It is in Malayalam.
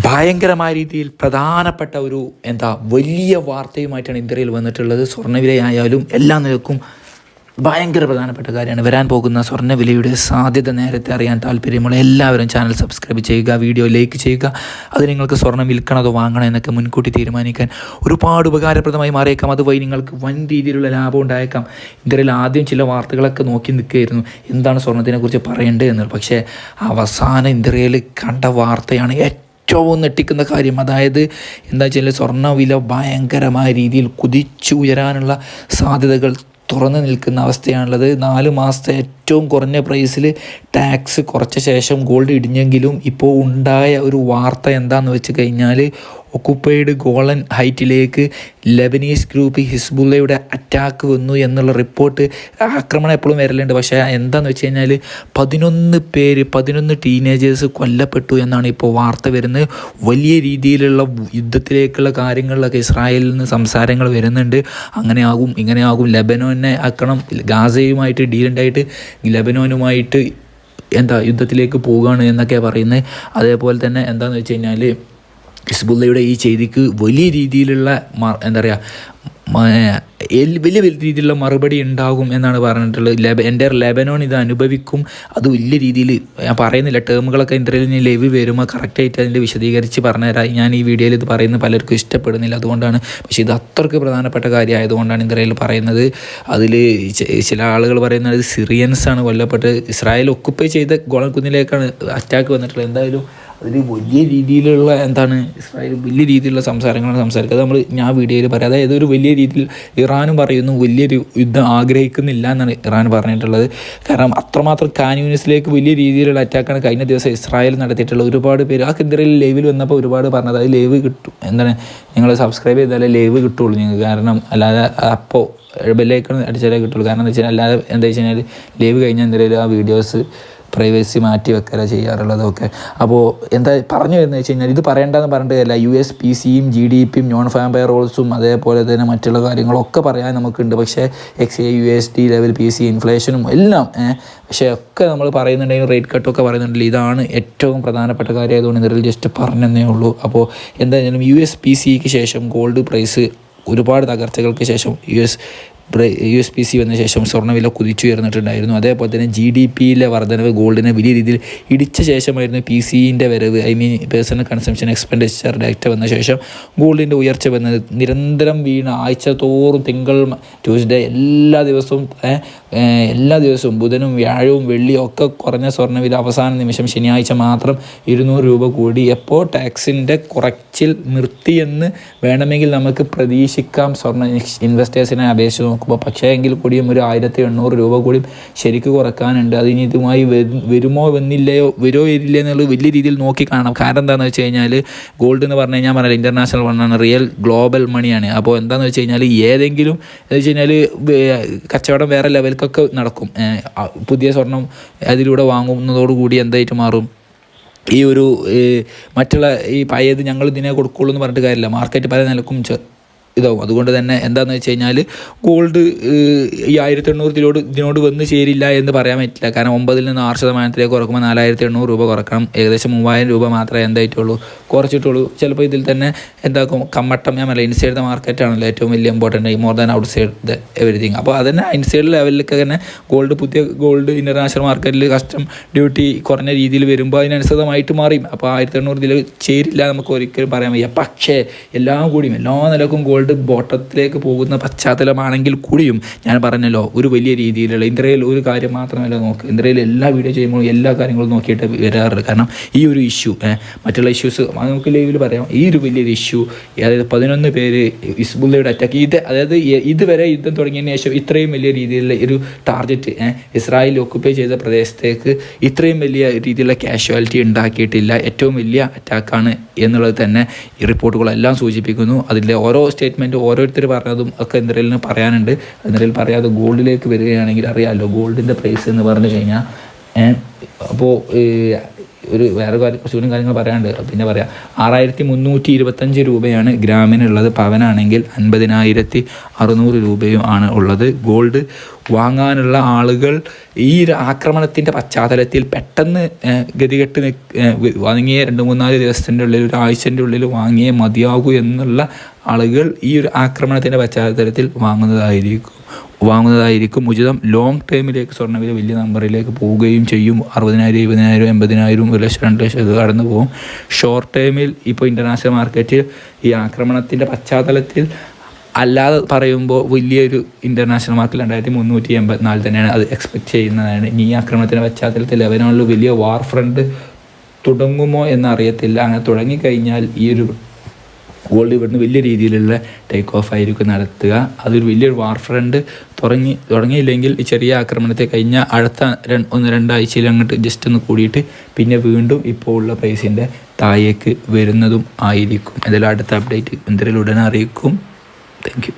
ഭയങ്കരമായ രീതിയിൽ പ്രധാനപ്പെട്ട ഒരു വലിയ വാർത്തയുമായിട്ടാണ് ഇന്ത്യയിൽ വന്നിട്ടുള്ളത്. സ്വർണ്ണവിലയായാലും എല്ലാ നിലക്കും ഭയങ്കര പ്രധാനപ്പെട്ട കാര്യമാണ്. വരാൻ പോകുന്ന സ്വർണ്ണവിലയുടെ സാധ്യത നേരത്തെ അറിയാൻ താല്പര്യമുള്ള എല്ലാവരും ചാനൽ സബ്സ്ക്രൈബ് ചെയ്യുക, വീഡിയോ ലൈക്ക് ചെയ്യുക. അത് നിങ്ങൾക്ക് സ്വർണ്ണം വിൽക്കണതോ വാങ്ങണോ എന്നൊക്കെ മുൻകൂട്ടി തീരുമാനിക്കാൻ ഒരുപാട് ഉപകാരപ്രദമായി മാറിയേക്കാം. അതുവഴി നിങ്ങൾക്ക് വൻ രീതിയിലുള്ള ലാഭം ഉണ്ടായേക്കാം. ഇന്ത്യയിൽ ആദ്യം ചില വാർത്തകളൊക്കെ നോക്കി നിൽക്കുകയായിരുന്നു, എന്താണ് സ്വർണ്ണത്തിനെക്കുറിച്ച് പറയേണ്ടത് എന്നുള്ളത്. പക്ഷേ അവസാനം ഇന്ത്യയിൽ കണ്ട വാർത്തയാണ് ഏറ്റവും ഞെട്ടിക്കുന്ന കാര്യം. അതായത് എന്താ വെച്ചാൽ സ്വർണ്ണവില ഭയങ്കരമായ രീതിയിൽ കുതിച്ചുയരാനുള്ള സാധ്യതകൾ തുറന്നു നിൽക്കുന്ന അവസ്ഥയാണുള്ളത്. 4 മാസത്തെ ഏറ്റവും കുറഞ്ഞ പ്രൈസിൽ ടാക്സ് കുറച്ച ശേഷം ഗോൾഡ് ഇടിഞ്ഞെങ്കിലും ഇപ്പോൾ ഉണ്ടായ ഒരു വാർത്ത എന്താണെന്ന് വെച്ച് കഴിഞ്ഞാൽ ഒക്കുപ്പൈഡ് ഗോളൻ ഹൈറ്റിലേക്ക് ലെബനീസ് ഗ്രൂപ്പ് ഹിസ്ബുള്ളയുടെ അറ്റാക്ക് വന്നു എന്നുള്ള റിപ്പോർട്ട്. ആക്രമണം എപ്പോഴും വരലുണ്ട്, പക്ഷേ എന്താണെന്ന് വെച്ച് കഴിഞ്ഞാൽ 11 ടീനേജേഴ്സ് കൊല്ലപ്പെട്ടു എന്നാണ് ഇപ്പോൾ വാർത്ത വരുന്നത്. വലിയ രീതിയിലുള്ള യുദ്ധത്തിലേക്കുള്ള കാര്യങ്ങളിലൊക്കെ ഇസ്രായേലിൽ നിന്ന് സംസാരങ്ങൾ വരുന്നുണ്ട്. അങ്ങനെയാകും ഇങ്ങനെയാകും, ലെബനോനെ ആക്കണം, ഗാസയുമായിട്ട് ഡീലുണ്ടായിട്ട് ലെബനോനുമായിട്ട് യുദ്ധത്തിലേക്ക് പോവുകയാണ് എന്നൊക്കെ പറയുന്നത്. അതേപോലെ തന്നെ എന്താണെന്ന് വെച്ച് കഴിഞ്ഞാൽ ഹിസ്ബുള്ളയുടെ ഈ ചെയ്തിക്ക് വലിയ രീതിയിലുള്ള വലിയ രീതിയിലുള്ള മറുപടി ഉണ്ടാകും എന്നാണ് പറഞ്ഞിട്ടുള്ളത്. എൻ്റെ ലെബനോൺ ഇത് അനുഭവിക്കും. അത് വലിയ രീതിയിൽ ഞാൻ പറയുന്നില്ല, ടേമുകളൊക്കെ ഇന്ത്യയിൽ ലൈവ് വരുമ്പോൾ കറക്റ്റായിട്ട് അതിൻ്റെ വിശദീകരിച്ച് പറഞ്ഞുതരാം. ഞാൻ ഈ വീഡിയോയിൽ ഇത് പറയുന്നത് പലർക്കും ഇഷ്ടപ്പെടുന്നില്ല, അതുകൊണ്ടാണ്. പക്ഷേ ഇത് അത്രയ്ക്ക് പ്രധാനപ്പെട്ട കാര്യമായതുകൊണ്ടാണ് ഇന്ത്യയിൽ പറയുന്നത്. അതിൽ ചില ആളുകൾ പറയുന്നത് സിറിയൻസാണ് കൊല്ലപ്പെട്ട് ഇസ്രായേൽ ഒക്കുപ്പൈ ചെയ്ത ഗോളൻ കുന്നിലേക്കാണ് അറ്റാക്ക് വന്നിട്ടുള്ളത്. എന്തായാലും അതിൽ വലിയ രീതിയിലുള്ള ഇസ്രായേൽ വലിയ രീതിയിലുള്ള സംസാരങ്ങളാണ് സംസാരിക്കുക. ഞാൻ വീഡിയോയിൽ പറയാം. അതായത് ഒരു വലിയ രീതിയിൽ ഇറാനും പറയുന്നു വലിയൊരു യുദ്ധം ആഗ്രഹിക്കുന്നില്ല എന്നാണ് ഇറാൻ പറഞ്ഞിട്ടുള്ളത്. കാരണം അത്രമാത്രം ഖാൻ യൂണിസിലേക്ക് വലിയ രീതിയിലുള്ള അറ്റാക്കാണ് കഴിഞ്ഞ ദിവസം ഇസ്രായേൽ നടത്തിയിട്ടുള്ളത്. ഒരുപാട് പേര് ആ ഇന്ത്യയിൽ ലൈവിൽ വന്നപ്പോൾ ഒരുപാട് പറഞ്ഞത് അത് ലൈവ് കിട്ടും, നിങ്ങൾ സബ്സ്ക്രൈബ് ചെയ്താലേ ലൈവ് കിട്ടുള്ളൂ നിങ്ങൾക്ക്. കാരണം അല്ലാതെ അപ്പോൾ ബെല്ലൈക്കൺ അടിച്ചാലേ കിട്ടുള്ളൂ. കാരണം എന്താ വെച്ചാൽ അല്ലാതെ എന്താ വെച്ച് കഴിഞ്ഞാൽ ലൈവ് കഴിഞ്ഞാൽ എന്തെങ്കിലും ആ വീഡിയോസ് പ്രൈവസി മാറ്റി വെക്കല ചെയ്യാറുള്ളതൊക്കെ. അപ്പോൾ പറഞ്ഞു വരുന്നത് വെച്ച് കഴിഞ്ഞാൽ ഇത് പറയേണ്ടതെന്ന് പറഞ്ഞിട്ടില്ല. USPCയും GDPയും നോൺ ഫാമ്പയർ റോൾസും അതേപോലെ തന്നെ മറ്റുള്ള കാര്യങ്ങളൊക്കെ പറയാൻ നമുക്കുണ്ട്. പക്ഷേ XA USD ലെവൽ PC ഇൻഫ്ലേഷനും എല്ലാം പക്ഷേ ഒക്കെ നമ്മൾ പറയുന്നുണ്ടെങ്കിൽ റേറ്റ് കട്ടൊക്കെ പറയുന്നുണ്ടല്ലോ. ഇതാണ് ഏറ്റവും പ്രധാനപ്പെട്ട കാര്യമായതുകൊണ്ട് ഇതിൽ ജസ്റ്റ് പറഞ്ഞതേ ഉള്ളൂ. അപ്പോൾ എന്തായാലും USPCക്ക് ശേഷം ഗോൾഡ് പ്രൈസ് ഒരുപാട് തകർച്ചകൾക്ക് ശേഷം USPC വന്ന ശേഷം സ്വർണ്ണവില കുതിച്ചുയർന്നിട്ടുണ്ടായിരുന്നു. അതേപോലെ തന്നെ GDPയിലെ വർധനവ് ഗോൾഡിനെ വലിയ രീതിയിൽ ഇടിച്ച ശേഷമായിരുന്നു PCൻ്റെ വരവ്, പേഴ്സണൽ കൺസംഷൻ എക്സ്പെൻഡിച്ചർ ഡാറ്റ വന്ന ശേഷം ഗോൾഡിൻ്റെ ഉയർച്ച വന്നത്. നിരന്തരം വീണ ആഴ്ച തോറും തിങ്കൾ ട്യൂസ്ഡേ എല്ലാ ദിവസവും ബുധനും വ്യാഴവും വെള്ളിയും ഒക്കെ കുറഞ്ഞ സ്വർണ്ണവില അവസാന നിമിഷം ശനിയാഴ്ച മാത്രം 200 രൂപ കൂടി. എപ്പോൾ ടാക്സിൻ്റെ കുറച്ചിൽ നിർത്തിയെന്ന് വേണമെങ്കിൽ നമുക്ക് പ്രതീക്ഷിക്കാം സ്വർണ്ണ ഇൻവെസ്റ്റേഴ്സിനെ അപേക്ഷിച്ച് നോക്കുമ്പോൾ. പക്ഷേ എങ്കിൽ കൂടിയും ഒരു 1800 രൂപ കൂടി ശരിക്കും കുറക്കാനുണ്ട്. അതിന് ഇതുമായി വരുമോ വരില്ലേ എന്നുള്ളത് വലിയ രീതിയിൽ നോക്കി കാണണം. കാരണം എന്താണെന്ന് വെച്ച് കഴിഞ്ഞാൽ ഗോൾഡ് എന്ന് പറഞ്ഞു കഴിഞ്ഞാൽ പറഞ്ഞാൽ ഇൻ്റർനാഷണൽ മണ്ണാണ്, റിയൽ ഗ്ലോബൽ മണിയാണ്. അപ്പോൾ എന്താണെന്ന് വെച്ച് കഴിഞ്ഞാൽ ഏതെങ്കിലും എന്ന് വെച്ച് കഴിഞ്ഞാൽ കച്ചവടം വേറെ ലെവൽക്കൊക്കെ നടക്കും. പുതിയ സ്വർണം അതിലൂടെ വാങ്ങുന്നതോടുകൂടി എന്തായിട്ട് മാറും, ഈ ഒരു മറ്റുള്ള ഈ പഴയത് ഞങ്ങൾ ഇതിനെ കൊടുക്കുള്ളൂ എന്ന് പറഞ്ഞിട്ട് കാര്യമില്ല. മാർക്കറ്റ് പല നിലക്കും ഇതാവും. അതുകൊണ്ട് തന്നെ എന്താണെന്ന് വെച്ച് കഴിഞ്ഞാൽ ഗോൾഡ് ഈ 1800 ഇതിനോട് വന്ന് ചേരില്ല എന്ന് പറയാൻ പറ്റില്ല. കാരണം 9-ൽ നിന്ന് 6% കുറക്കുമ്പോൾ 4800 രൂപ കുറക്കണം. ഏകദേശം 3000 രൂപ മാത്രമേ എന്തായിട്ടുള്ളൂ കുറച്ചിട്ടുള്ളൂ. ചിലപ്പോൾ ഇതിൽ തന്നെ എന്താക്കും കമ്മട്ടം, ഞാൻ പറയാം ഇൻസൈഡ് ദ മാർക്കറ്റാണല്ലോ ഏറ്റവും വലിയ important, more than out side the everything. അപ്പോൾ അതന്നെ ഇൻസൈഡ് ലെവലിലൊക്കെ തന്നെ പുതിയ ഗോൾഡ് ഇൻ്റർനാഷണൽ മാർക്കറ്റിൽ കസ്റ്റം ഡ്യൂട്ടി കുറഞ്ഞ രീതിയിൽ വരുമ്പോൾ അതിനനുസൃതമായിട്ട് മാറിയും. അപ്പോൾ 1800 ഇതിൽ ചേരില്ല നമുക്ക് ഒരിക്കലും പറയാൻ വയ്യ. പക്ഷേ എല്ലാ നിലക്കും ഗോൾഡ് ബോട്ടത്തിലേക്ക് പോകുന്ന പശ്ചാത്തലമാണെങ്കിൽ കൂടിയും ഞാൻ പറഞ്ഞല്ലോ ഒരു വലിയ രീതിയിലുള്ള ഇന്ത്യയിൽ ഒരു കാര്യം മാത്രമല്ല നോക്കുക, ഇന്ത്യയിൽ എല്ലാ വീഡിയോ ചെയ്യുമ്പോൾ എല്ലാ കാര്യങ്ങളും നോക്കിയിട്ട് വരാറുണ്ട്. കാരണം ഈ ഒരു ഇഷ്യൂ മറ്റുള്ള ഇഷ്യൂസ് നമുക്ക് ലൈവിൽ പറയാം. ഈ ഒരു വലിയൊരു ഇഷ്യൂ, അതായത് 11 പേര് ഹിസ്ബുള്ളയുടെ അറ്റാക്ക്, അതായത് ഇതുവരെ യുദ്ധം തുടങ്ങിയതിന് ശേഷം ഇത്രയും വലിയ രീതിയിലുള്ള ഒരു ടാർഗറ്റ് ഇസ്രായേൽ ഒക്കുപ്പൈ ചെയ്ത പ്രദേശത്തേക്ക് ഇത്രയും വലിയ രീതിയിലുള്ള കാഷ്വാലിറ്റി ഉണ്ടാക്കിയിട്ടില്ല. ഏറ്റവും വലിയ അറ്റാക്കാണ് എന്നുള്ളത് തന്നെ ഈ റിപ്പോർട്ടുകളെല്ലാം സൂചിപ്പിക്കുന്നു. അതിൻ്റെ ഓരോ സ്റ്റേറ്റ്മെൻറ്റ് ഓരോരുത്തർ പറഞ്ഞതും ഒക്കെ എന്തെങ്കിലും പറയാനുണ്ട്. എന്തെങ്കിലും പറയാതെ ഗോൾഡിലേക്ക് വരികയാണെങ്കിൽ അറിയാമല്ലോ ഗോൾഡിൻ്റെ പ്രൈസ് എന്ന് പറഞ്ഞു കഴിഞ്ഞാൽ അപ്പോൾ ഒരു വേറെ കുറച്ചുകൂടി കാര്യങ്ങൾ പറയാനുണ്ട്, പിന്നെ പറയാം. 6325 രൂപയാണ് ഗ്രാമിനുള്ളത്. പവനാണെങ്കിൽ 50,600 രൂപയും ആണ് ഉള്ളത്. ഗോൾഡ് വാങ്ങാനുള്ള ആളുകൾ ഈ ഒരു ആക്രമണത്തിൻ്റെ പശ്ചാത്തലത്തിൽ പെട്ടെന്ന് ഗതികെട്ട് വാങ്ങിയ 2-3-4 ദിവസത്തിൻ്റെ ഉള്ളിൽ, ഒരാഴ്ചൻ്റെ ഉള്ളിൽ വാങ്ങിയേ മതിയാകൂ എന്നുള്ള ആളുകൾ ഈ ഒരു ആക്രമണത്തിൻ്റെ പശ്ചാത്തലത്തിൽ വാങ്ങുന്നതായിരിക്കും ഉചിതം. ലോങ് ടേമിലേക്ക് സ്വർണ്ണവില വലിയ നമ്പറിലേക്ക് പോവുകയും ചെയ്യും. 60,000, 70,000, 80,000, 1 ലക്ഷം, 2 ലക്ഷം ഒക്കെ കടന്നു പോകും. ഷോർട്ട് ടേമിൽ ഇപ്പോൾ ഇൻ്റർനാഷണൽ മാർക്കറ്റിൽ ഈ ആക്രമണത്തിൻ്റെ പശ്ചാത്തലത്തിൽ അല്ലാതെ പറയുമ്പോൾ വലിയൊരു ഇൻ്റർനാഷണൽ മാർക്കറ്റ് 2384 തന്നെയാണ് അത് എക്സ്പെക്റ്റ് ചെയ്യുന്നതാണ്. ഈ ആക്രമണത്തിൻ്റെ പശ്ചാത്തലത്തിൽ ലെബനോണിൽ വലിയ വാർ ഫ്രണ്ട് തുടങ്ങുമോ എന്നറിയത്തില്ല. അങ്ങനെ തുടങ്ങിക്കഴിഞ്ഞാൽ ഈ ഒരു ഗോൾഡ് ഇവിടുന്ന് വലിയ രീതിയിലുള്ള ടേക്ക് ഓഫ് ആയിരിക്കും നടത്തുക. അതൊരു വലിയൊരു വാർ ഫ്രണ്ട് തുടങ്ങിയില്ലെങ്കിൽ ഈ ചെറിയ ആക്രമണത്തെ കഴിഞ്ഞാൽ അടുത്ത 1-2 ആഴ്ചയിൽ അങ്ങോട്ട് ജസ്റ്റ് ഒന്ന് കൂടിയിട്ട് പിന്നെ വീണ്ടും ഇപ്പോൾ ഉള്ള പ്രൈസിൻ്റെ താഴേക്ക് വരുന്നതും ആയിരിക്കും. എന്തായാലും അടുത്ത അപ്ഡേറ്റ് എന്തായാലും ഉടനെ അറിയിക്കും. Thank you.